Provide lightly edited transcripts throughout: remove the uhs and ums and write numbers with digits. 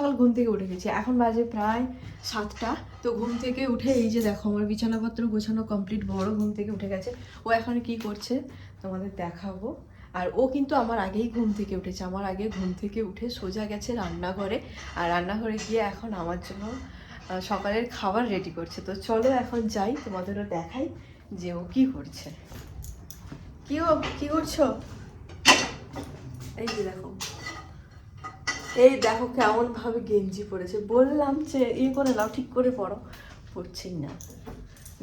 সকাল ঘুম থেকে উঠে গেছি, এখন বাজে প্রায় 7টা। তো ঘুম থেকে উঠে এই যে দেখো আমার বিছানাপত্র গোছানো কমপ্লিট, বড় ঘুম থেকে উঠে গেছে। ও এখন কি করছে তোমাদের দেখাবো। আর ও কিন্তু আমার আগেই ঘুম থেকে উঠেছে, আমার আগে ঘুম থেকে উঠে সোজা গেছে রান্নাঘরে, আর রান্নাঘরে গিয়ে এখন আমার জন্য সকালের খাবার রেডি করছে। তো চলো এখন যাই, তোমাদেরও দেখাই যে ও কি করছে। কি করছো? এই যে দেখো, এই দেখো কেমন ভাবে গেঞ্জি পরেছে, বললাম যে করে নাও, ঠিক করে পরো, পড়ছেই না।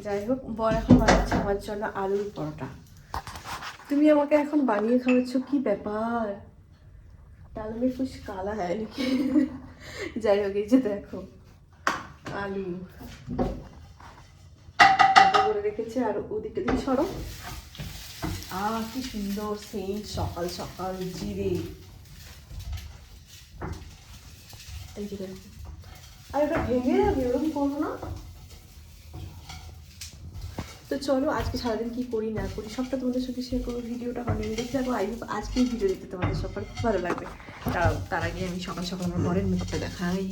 যাই হোক, বর এখন বানাচ্ছে আমার জন্য আলুর পরোটা। তুমি আমাকে এখন বানিয়ে খাওয়াচ্ছ, কি ব্যাপার? ডাল মে কুছ কালা হ্যায় নাকি? যাই হোক, এই যে দেখো আলু করে রেখেছে, আর ওদিকটা দিয়ে সরো। কি সুন্দর সেন্ট সকাল সকাল, জিরে। এই যে দেখো, আর এটা ভেঙে যাবে, ওরকম করবো না। তো চলো আজকে সারাদিন কি করি না করি সবটা তোমাদের সাথে শেয়ার করবো। ভিডিওটা কন্টিনিউ দেখতে থাকো। আই হোপ আজকেই ভিডিও দেখতে তোমাদের সবার খুব ভালো লাগবে। তার আগে আমি সকাল সকাল আমার বরের মুখটা দেখাই।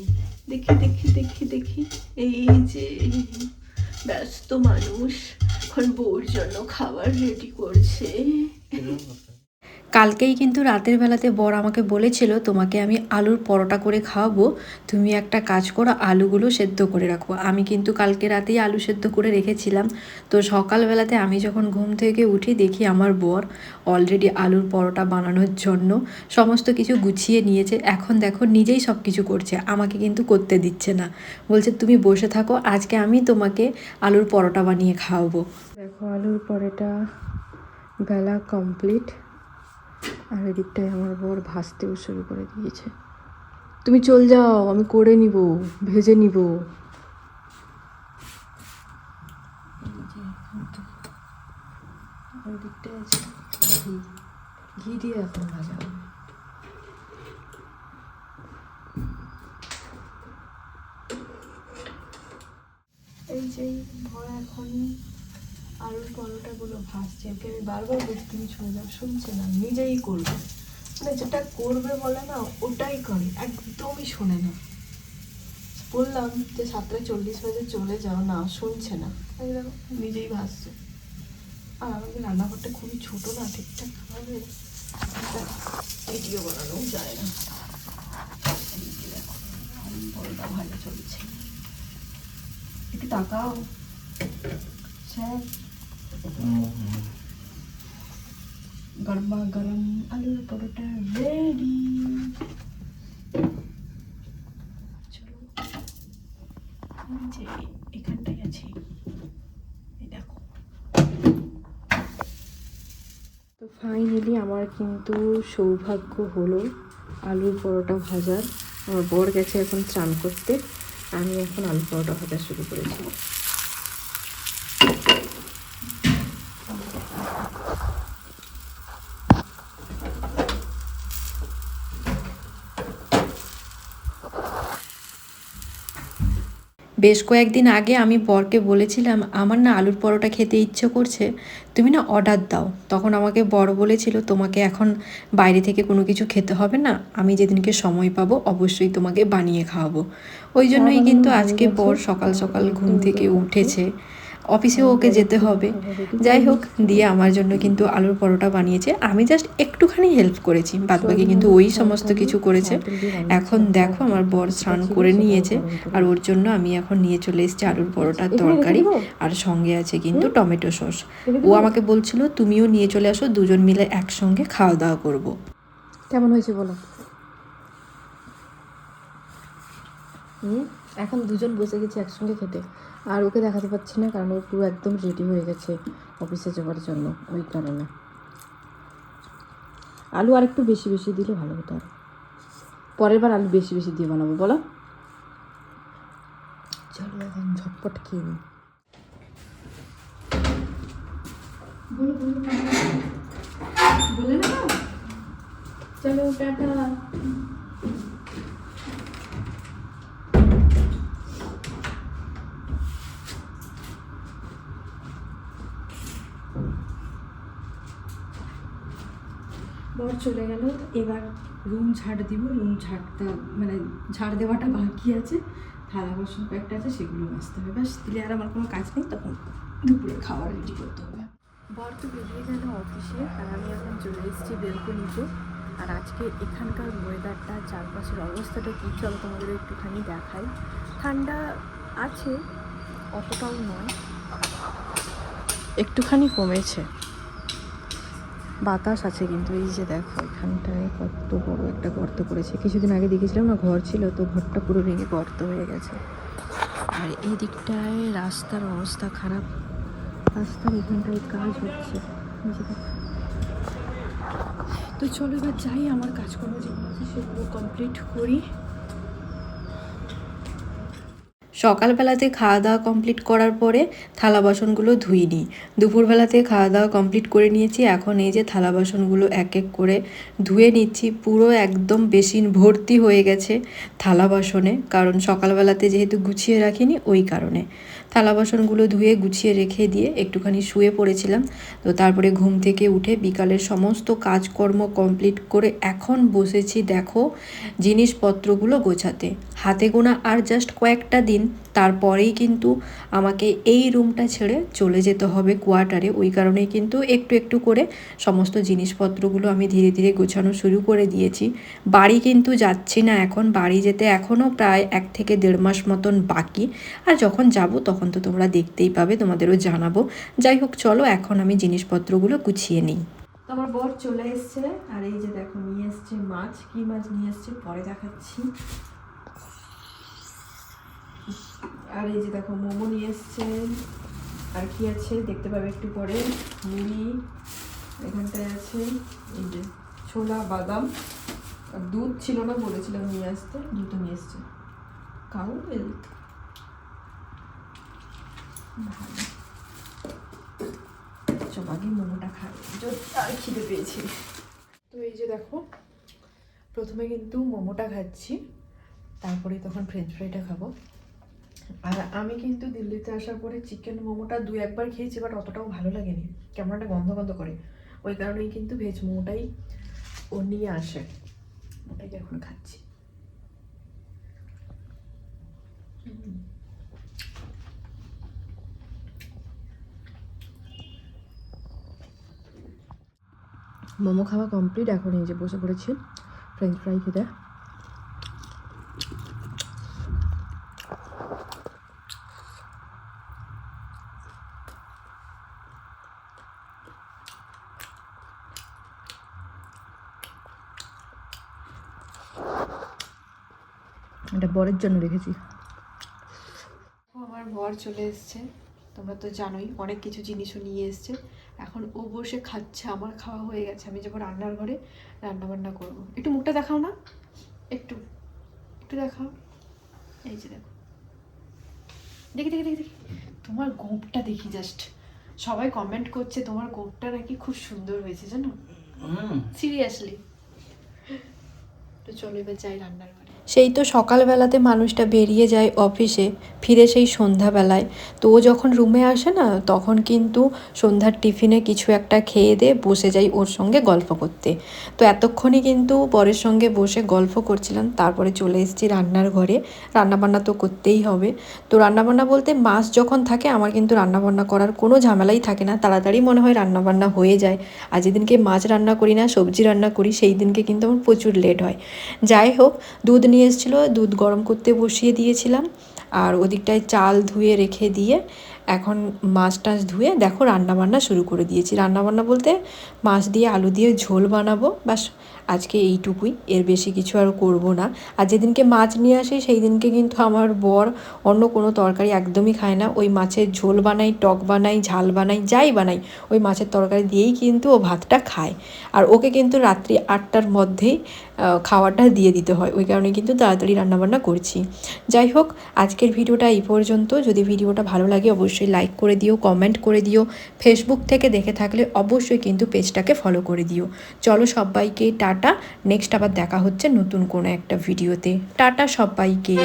দেখি দেখি দেখি দেখি, এই যে ব্যস্ত মানুষ এখন বউর জন্য খাবার রেডি করছে। কালকেই কিন্তু রাতের বেলাতে বর আমাকে বলেছিল তোমাকে আমি আলুর পরোটা করে খাওয়াবো, তুমি একটা কাজ করো আলুগুলো সেদ্ধ করে রাখো। আমি কিন্তু কালকে রাতেই আলু সেদ্ধ করে রেখেছিলাম। তো সকালবেলাতে আমি যখন ঘুম থেকে উঠি দেখি আমার বর অলরেডি আলুর পরোটা বানানোর জন্য সমস্ত কিছু গুছিয়ে নিয়েছে। এখন দেখো নিজেই সব কিছু করছে, আমাকে কিন্তু করতে দিচ্ছে না, বলছে তুমি বসে থাকো, আজকে আমি তোমাকে আলুর পরোটা বানিয়ে খাওয়াবো। দেখো আলুর পরোটা বেলা কমপ্লিট, আর এদিকটায় আমার বর ভাজতেও শুরু করে দিয়েছে। তুমি চল যাও, আমি করে নিব, ভেজে নিব। ওইদিকটায় আছে ঘি, ঘি দিয়ে এখন ভাজা হবে। এই যে বর এখন আলুর পরোটাগুলো ভাজছে, ওকে আমি বারবার বলছি তুমি চলে যাও, শুনছে না, নিজেই করবে। মানে যেটা করবে বলে না ওটাই করে, একদমই শোনে না। বললাম যে 7:40 বাজে চলে যাও, না শুনছে না, নিজেই ভাসছে। আর আমাদের রান্নাঘরটা খুবই ছোট না, ঠিকঠাক ভাবে ভিডিও বানানো যায় না। বড়টা ভালো চলছে, একটু তাকাও স্যার। গরমা গরম আলুর পরোটা রেডি। চলো যে এখানটাই আছে, এই দেখো। তো ফাইনালি আমার কিন্তু সৌভাগ্য হলো আলুর পরোটা ভাজার। আমার বর গেছে এখন স্নান করতে, আমি এখন আলু পরোটা ভাজা শুরু করেছি। বেশ কয়েকদিন আগে আমি বরকে বলেছিলাম আমার না আলুর পরোটা খেতে ইচ্ছে করছে, তুমি না অর্ডার দাও। তখন আমাকে বর বলেছিল তোমাকে এখন বাইরে থেকে কোনো কিছু খেতে হবে না, আমি যেদিনকে সময় পাবো অবশ্যই তোমাকে বানিয়ে খাওয়াবো। ওই জন্যই কিন্তু আজকে বর সকাল সকাল ঘুম থেকে উঠেছে, অফিসেও ওকে যেতে হবে। যাই হোক, দিয়ে আমার জন্য কিন্তু আলুর পরোটা বানিয়েছে, আমি জাস্ট একটুখানি হেল্প করেছি, বাদবাকি কিন্তু ওই সমস্ত কিছু করেছে। এখন দেখো আমার বর স্নান করে নিয়েছে, আর ওর জন্য আমি এখন নিয়ে চলে এসেছি আলুর পরোটার তরকারি, আর সঙ্গে আছে কিন্তু টমেটো সস। ও আমাকে বলছিল তুমিও নিয়ে চলে আসো, দুজন মিলে একসঙ্গে খাওয়া দাওয়া করবো। কেমন হয়েছে বলো? এখন দুজন বসে গেছি একসঙ্গে খেতে, আর ওকে দেখাতে পাচ্ছি না কারণ ও পুরো একদম রেডি হয়ে গেছে অফিসে যাওয়ার জন্য, ওই কারণে। আলু আর একটু বেশি বেশি দিলে ভালো হতো, আর পরের বার আলু বেশি বেশি দিয়ে বানাবো, বলো। চলো এখন ঝটপট খেয়ে নিই। বলে না, চলো টাটা। বর চলে গেল, এবার রুম ঝাড় দিব, রুম ঝাড়টা মানে ঝাড় দেওয়াটা বাকি আছে, থালা বাসন কয়েকটা আছে সেগুলো মাজতে হবে, ব্যাস দিলে আর আমার কোনো কাজ নেই। তখন দুপুরে খাবার রেডি করতে হবে। বর তো বেরিয়ে গেল অফিসে, আর আমি এখন চলে এসেছি বেলকনিতে। আর আজকে এখানকার ওয়েদারটা, চারপাশের অবস্থাটা কী চলো তোমাদের একটুখানি দেখাই। ঠান্ডা আছে, অতটাও নয়, একটুখানি কমেছে, বাতাস আছে কিন্তু। এই যে দেখো এখানটায় কত বড় একটা গর্ত করেছে, কিছুদিন আগে দেখেছিলাম না ঘর ছিল, তো ঘরটা পুরো ভেঙে গর্ত হয়ে গেছে। আর এই দিকটায় রাস্তার অবস্থা খারাপ, রাস্তার এখানটায় কাজ হচ্ছে। এই যে দেখো। তো চলো এবার যাই, আমার কাজকর্ম যেগুলো আছে সেগুলো কমপ্লিট করি। সকালবেলাতে খাওয়া দাওয়া কমপ্লিট করার পরে থালা বাসনগুলো ধুই নিই। দুপুরবেলাতে খাওয়া দাওয়া কমপ্লিট করে নিয়েছি, এখন এই যে থালা বাসনগুলো এক এক করে ধুয়ে নিচ্ছি। পুরো একদম বেসিন ভর্তি হয়ে গেছে থালা বাসনে, কারণ সকালবেলাতে যেহেতু গুছিয়ে রাখিনি ওই কারণে। থালা বাসনগুলো ধুয়ে গুছিয়ে রেখে দিয়ে একটুখানি শুয়ে পড়েছিলাম। তো তারপরে ঘুম থেকে উঠে বিকালের সমস্ত কাজকর্ম কমপ্লিট করে এখন বসেছি দেখো জিনিসপত্রগুলো গোছাতে। হাতে গোনা আর জাস্ট কয়েকটা দিন, তারপরেই কিন্তু আমাকে এই রুমটা ছেড়ে চলে যেতে হবে কোয়ার্টারে। ওই কারণেই কিন্তু একটু একটু করে সমস্ত জিনিসপত্রগুলো আমি ধীরে ধীরে গোছানো শুরু করে দিয়েছি। বাড়ি কিন্তু যাচ্ছি না এখন, বাড়ি যেতে এখনও প্রায় 1 থেকে 1.5 মাস মতন বাকি। আর যখন যাব তখন তো তোমরা দেখতেই পাবে, তোমাদেরও জানাবো। যাই হোক চলো এখন আমি জিনিসপত্রগুলো গুছিয়ে নিই। তো আমার বর চলে এসছে, আর এই যে দেখো নিয়ে এসছে মাছ। কি মাছ নিয়ে এসছে পরে দেখাচ্ছি। আর এই যে দেখো মোমো নিয়ে এসছে, আর কি আছে দেখতে পাবে একটু পরে। মুড়ি এখানটায় আছে, এই যে ছোলা বাদাম। আর দুধ ছিল না, বলেছিলাম নিয়ে আসতে, দুধও নিয়ে এসছে। কাউ মিল্ক ভালো। চল আগে মোমোটা খাই, আর খিদে পেয়েছি। তো এই যে দেখো প্রথমে কিন্তু মোমোটা খাচ্ছি, তারপরে তখন ফ্রেঞ্চ ফ্রাইটা খাবো। আর আমি কিন্তু দিল্লিতে আসার পরে চিকেন মোমোটা 2-1 বার খেয়েছি, বাট অতটাও ভালো লাগেনি, কেমন একটা গন্ধ গন্ধ করে। ওই কারণেই কিন্তু ভেজ মোমোটাই ও নিয়ে আসে, ওটাই এখন খাচ্ছি। মোমো খাওয়া কমপ্লিট, এখন এই যে বসে পড়েছি ফ্রেঞ্চ ফ্রাই খেতে। এটা বরের জন্য রেখেছি। আমার বর চলে এসছে, তোমরা তো জানোই অনেক কিছু জিনিসও নিয়ে এসছে। এখন ও বসে খাচ্ছে, আমার খাওয়া হয়ে গেছে। আমি যাবো রান্নার ঘরে, রান্নাবান্না করবো। একটু মুখটা দেখাও না, একটু একটু দেখাও। এই যে দেখো, দেখি দেখি দেখি দেখি তোমার গোঁপটা দেখি জাস্ট। সবাই কমেন্ট করছে তোমার গোঁপটা নাকি খুব সুন্দর হয়েছে, জানো? সিরিয়াসলি। তো চলো এবার যাই রান্নার ঘরে। সেই তো সকালবেলাতে মানুষটা বেরিয়ে যায় অফিসে, ফিরে সেই সন্ধ্যাবেলায়। তো ও যখন রুমে আসে না, তখন কিন্তু সন্ধ্যার টিফিনে কিছু একটা খেয়ে দিয়ে বসে যাই ওর সঙ্গে গল্প করতে। তো এতক্ষণই কিন্তু বরের সঙ্গে বসে গল্প করছিলাম, তারপরে চলে এসেছি রান্নার ঘরে। রান্নাবান্না তো করতেই হবে। তো রান্নাবান্না বলতে মাছ যখন থাকে আমার কিন্তু রান্নাবান্না করার কোনো ঝামেলাই থাকে না, তাড়াতাড়ি মনে হয় রান্নাবান্না হয়ে যায়। আর যেদিনকে মাছ রান্না করি না, সবজি রান্না করি, সেই দিনকে কিন্তু আমার প্রচুর লেট হয়। যাই হোক, দুধ নিয়ে এসেছিলো, দুধ গরম করতে বসিয়ে দিয়েছিলাম। আর ওদিকটায় চাল ধুয়ে রেখে দিয়ে এখন মাছ টাছ ধুয়ে দেখো রান্নাবান্না শুরু করে দিয়েছি। রান্নাবান্না বলতে মাছ দিয়ে আলু দিয়ে ঝোল বানাবো, বাস আজকে এইটুকুই, এর বেশি কিছু আর করব না। আর যেদিনকে মাছ নিয়ে আসি সেই দিনকে কিন্তু আমার বর অন্য কোনো তরকারি একদমই খায় না। ওই মাছের ঝোল বানাই, টক বানাই, ঝাল বানাই, যাই বানাই, ওই মাছের তরকারি দিয়েই কিন্তু ও ভাতটা খায়। আর ওকে কিন্তু রাত্রি 8টার মধ্যেই খাওয়াটা দিয়ে দিতে হয়, ওই কারণে কিন্তু তাড়াতাড়ি রান্নাবান্না করছি। যাই হোক, আজকের ভিডিওটা এই পর্যন্ত। যদি ভিডিওটা ভালো লাগে অবশ্যই লাইক করে দিও, কমেন্ট করে দিও। ফেসবুক থেকে দেখে থাকলে অবশ্যই কিন্তু পেজটাকে ফলো করে দিও। চলো সবাইকে টাটা, নেক্সট আবার দেখা হচ্ছে নতুন কোনো একটা ভিডিওতে। টাটা সবাইকে।